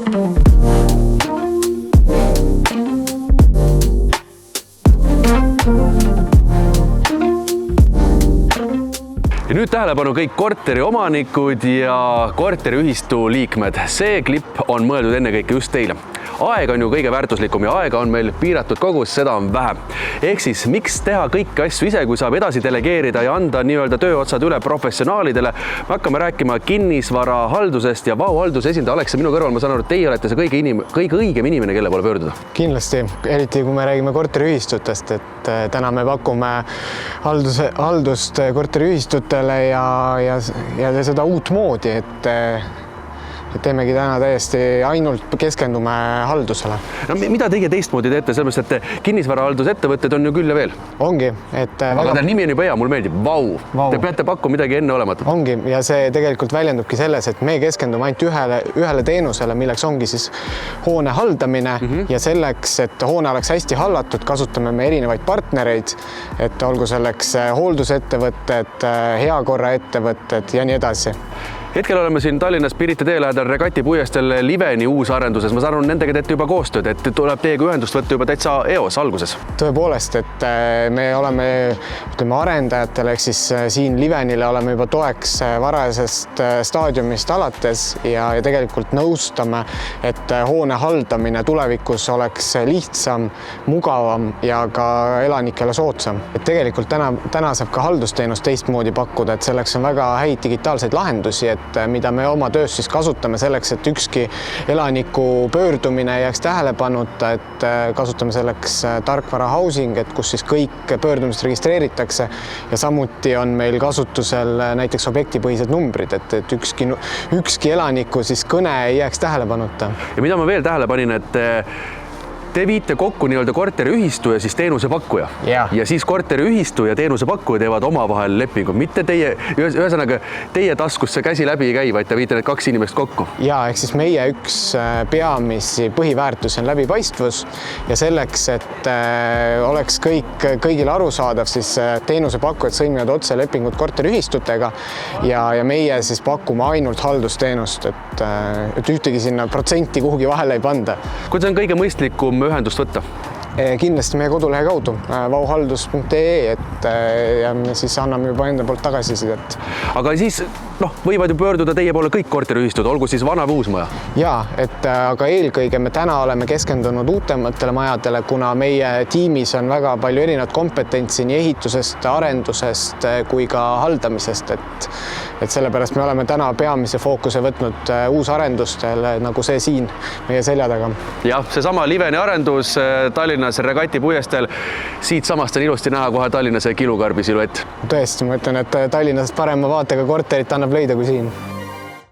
Ja nüüd tähelepanu kõik korteri omanikud ja korteriühistu liikmed. See klipp on mõeldud ennekõike just teile. Aeg on ju kõige väärtuslikum ja aega on meil piiratud kogus, seda on vähe. Ehk siis, miks teha kõiki asju ise, kui saab edasi delegeerida ja anda nii-öelda tööotsad üle professionaalidele? Me hakkame rääkima kinnisvara haldusest ja Vau halduse esindaja Alex minu kõrval. Ma saan aru, et teie olete see kõige õigem inimene, kelle poole pöörduda. Kindlasti, eriti kui me räägime korteriühistutest, et täna me pakume haldust korteriühistutele ja seda uut moodi, et teemegi täna täiesti ainult keskendume haldusele. No, mida teie teistmoodi teete, sellepärast, et kinnisvarahaldusettevõtted on ju küll ja veel? Ongi. Aga ta nimi on juba hea, mul meeldib. Vau. Te peate pakkuma midagi enneolematut. Ongi ja see tegelikult väljendubki selles, et me keskendume ainult ühele teenusele, milleks ongi siis hoone haldamine ja selleks, et hoone oleks hästi hallatud, kasutame me erinevaid partnereid, et olgu selleks hooldusettevõtted, heakorraettevõtted ja nii edasi. Hetkel oleme siin Tallinnas Pirita tee lähedal Regati puiesteel Liveni uusarenduses. Ma saan aru, nendega teete juba koostööd, et tuleb teiega ühendust võtta juba täitsa eos alguses. Tõepoolest, et me oleme arendajatele, ehk siis siin Livenile oleme juba toeks varasest staadiumist alates ja tegelikult nõustame, et hoone haldamine tulevikus oleks lihtsam, mugavam ja ka elanikele soodsam. Et tegelikult täna saab ka haldusteenust teistmoodi pakkuda, et selleks on väga häid digitaalseid lahendusi, mida me oma töös siis kasutame selleks, et ükski elaniku pöördumine jääks tähelepanuta, et kasutame selleks tarkvara housing, et kus siis kõik pöördumist registreeritakse ja samuti on meil kasutusel näiteks objektipõhised numbrid, et ükski elaniku siis kõne ei jääks tähelepanuta. Ja mida ma veel tähele panin, et te viite kokku nii-öelda korteriühistu ja siis teenusepakkuja. Ja siis korteriühistu ja teenusepakkuja teevad omavahel lepingu. Mitte ühesõnaga teie taskusse käsi läbi ei käi, vaid te viite need kaks inimest kokku. Ja, ehk siis meie üks peamisi põhiväärtusi on läbipaistvus ja selleks, et oleks kõigile arusaadav, siis teenusepakkujad sõlmivad otse lepingut korteriühistutega ja meie siis pakume ainult haldusteenust, et ühtegi sinna protsenti kuhugi vahele ei panda. Kuidas on kõige mõistlikum ühendust võtta? Kindlasti meie kodulehe kaudu, vauhaldus.ee, ja me siis anname juba enda poolt tagasisidet. Aga siis võivad ju pöörduda teie poole kõik korteriühistud, olgu siis vana või uus maja? Jaa, aga eelkõige me täna oleme keskendunud uutematele majadele, kuna meie tiimis on väga palju erinevat kompetentsi nii ehitusest, arendusest kui ka haldamisest, et sellepärast me oleme täna peamise fookuse võtnud uusarendustele, nagu see siin meie selja taga. Jah, seesama Liveni arendus Tallinnas Regati puiesteel. Siit samast on ilusti näha kohe Tallinnase kilukarbi siluett. Tõesti, ma ütlen, et Tallinnast parema vaatega korterit annab leida kui siin.